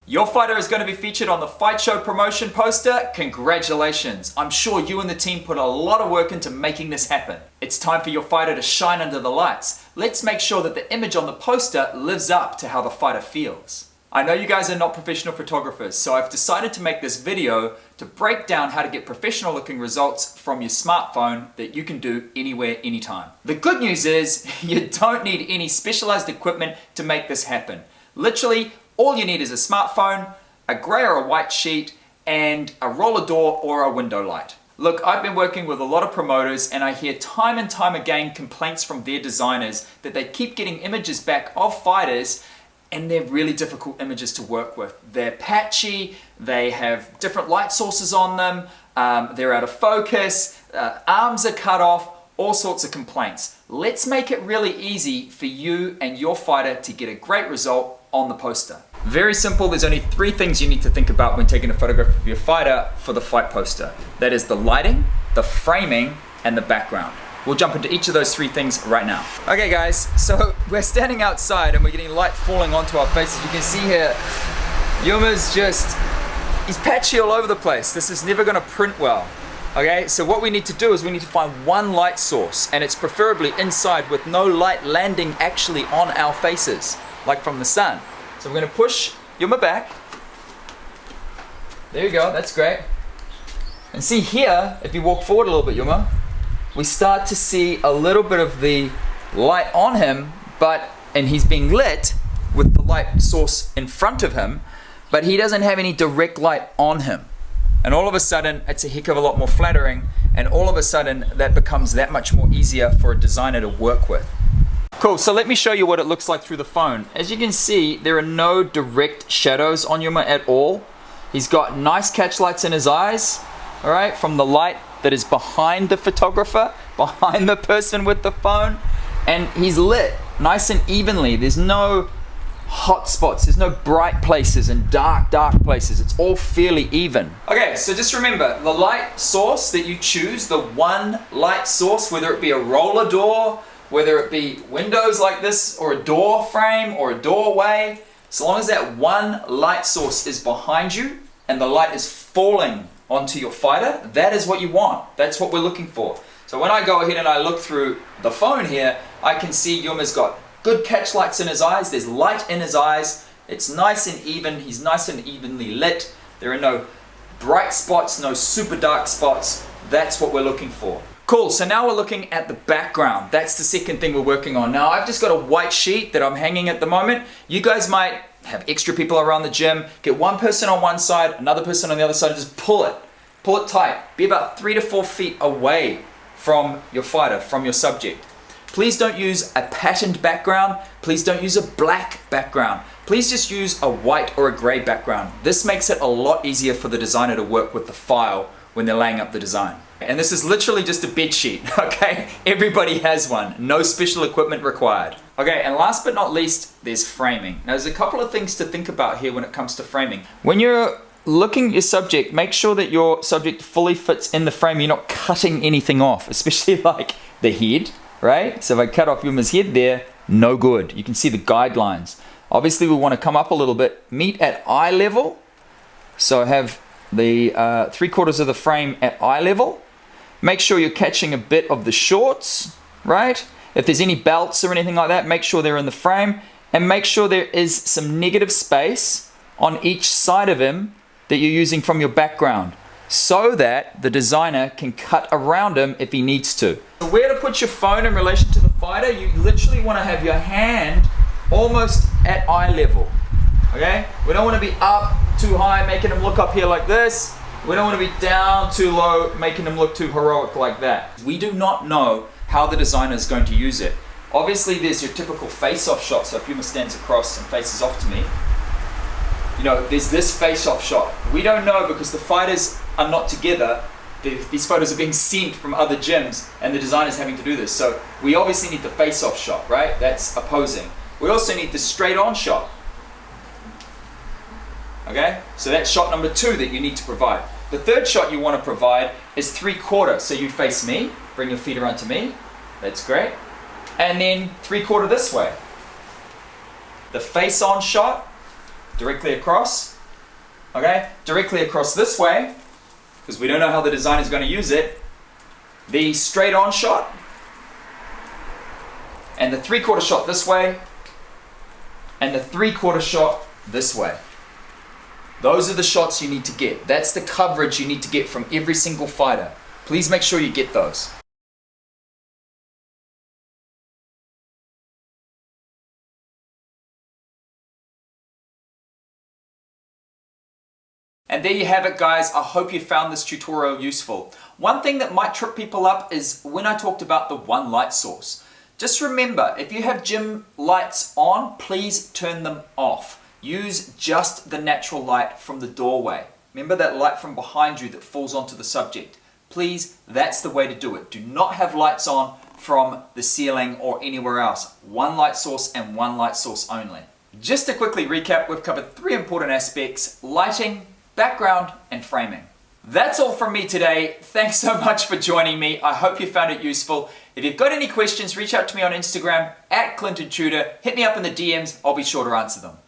Your fighter is going to be featured on the Fight Show promotion poster. Congratulations. I'm sure you and the team put a lot of work into making this happen. It's time for your fighter to shine under the lights. Let's make sure that the image on the poster lives up to how the fighter feels. I know you guys are not professional photographers, so I've decided to make this video to break down how to get professional looking results from your smartphone that you can do anywhere, anytime. The good news is you don't need any specialized equipment to make this happen. Literally, all you need is a smartphone, a grey or a white sheet, and a roller door or a window light. Look, I've been working with a lot of promoters and I hear time and time again complaints from their designers that they keep getting images back of fighters and they're really difficult images to work with. They're patchy, they have different light sources on them, they're out of focus, arms are cut off, all sorts of complaints. Let's make it really easy for you and your fighter to get a great result on the poster. Very simple, there's only 3 things you need to think about when taking a photograph of your fighter for the fight poster. That is the lighting, the framing, and the background. We'll jump into each of those 3 things right now. Okay guys, so we're standing outside and we're getting light falling onto our faces. You can see here, Yuma's he's patchy all over the place. This is never gonna print well. Okay, so what we need to do is we need to find one light source, and it's preferably inside with no light landing actually on our faces, like from the sun. So we're gonna push Yuma back. There you go, that's great. And see here, if you walk forward a little bit, Yuma, we start to see a little bit of the light on him, and he's being lit with the light source in front of him, but he doesn't have any direct light on him. And all of a sudden, it's a heck of a lot more flattering, and all of a sudden, that becomes that much more easier for a designer to work with. Cool, so let me show you what it looks like through the phone. As you can see, there are no direct shadows on Yuma at all. He's got nice catch lights in his eyes, all right, from the light that is behind the photographer, behind the person with the phone, and he's lit nice and evenly. There's no hot spots, there's no bright places and dark places. It's all fairly even. Okay, so just remember, the light source that you choose, the one light source, whether it be a roller door, whether it be windows like this, or a door frame, or a doorway, so long as that one light source is behind you and the light is falling onto your fighter, that is what you want. That's what we're looking for. So when I go ahead and I look through the phone here, I can see Yuma's got good catch lights in his eyes, there's light in his eyes, it's nice and even, he's nice and evenly lit, there are no bright spots, no super dark spots. That's what we're looking for. Cool, so now we're looking at the background. That's the second thing we're working on. Now I've just got a white sheet that I'm hanging at the moment. You guys might have extra people around the gym, get one person on one side, another person on the other side, and just pull it tight. Be about 3 to 4 feet away from your fighter, from your subject. Please don't use a patterned background. Please don't use a black background. Please just use a white or a gray background. This makes it a lot easier for the designer to work with the file when they're laying up the design. And this is literally just a bed sheet, okay? Everybody has one. No special equipment required. Okay, and last but not least, there's framing. Now there's a couple of things to think about here when it comes to framing. When you're looking at your subject, make sure that your subject fully fits in the frame. You're not cutting anything off, especially like the head, right? So if I cut off Yuma's head there, no good. You can see the guidelines. Obviously we want to come up a little bit, meet at eye level. So have the 3/4 of the frame at eye level. Make sure you're catching a bit of the shorts, right? If there's any belts or anything like that, make sure they're in the frame, and make sure there is some negative space on each side of him that you're using from your background, so that the designer can cut around him if he needs to. So where to put your phone in relation to the fighter, you literally want to have your hand almost at eye level, okay? We don't want to be up too high, making him look up here like this. We don't want to be down too low, making him look too heroic like that. We do not know how the designer is going to use it. Obviously there's your typical face-off shot, so if Yuma stands across and faces off to me, you know, there's this face-off shot. We don't know because the fighters are not together. These photos are being sent from other gyms and the designer's having to do this. So we obviously need the face-off shot, right? That's opposing. We also need the straight-on shot. Okay, so that's shot number 2 that you need to provide. The third shot you want to provide is 3/4. So you face me, bring your feet around to me. That's great. And then 3/4 this way. The face-on shot, directly across, okay, directly across this way, because we don't know how the designer is going to use it, the straight on shot, and the 3/4 shot this way, and the 3/4 shot this way. Those are the shots you need to get. That's the coverage you need to get from every single fighter. Please make sure you get those. And there you have it, guys. I hope you found this tutorial useful. One thing that might trip people up is when I talked about the one light source. Just remember, if you have gym lights on, please turn them off. Use just the natural light from the doorway. Remember that light from behind you that falls onto the subject. Please, that's the way to do it. Do not have lights on from the ceiling or anywhere else. One light source and one light source only. Just to quickly recap, we've covered 3 important aspects: lighting, background, and framing. That's all from me today. Thanks so much for joining me. I hope you found it useful. If you've got any questions, reach out to me on Instagram @ClintonTutor. Hit me up in the DMs. I'll be sure to answer them.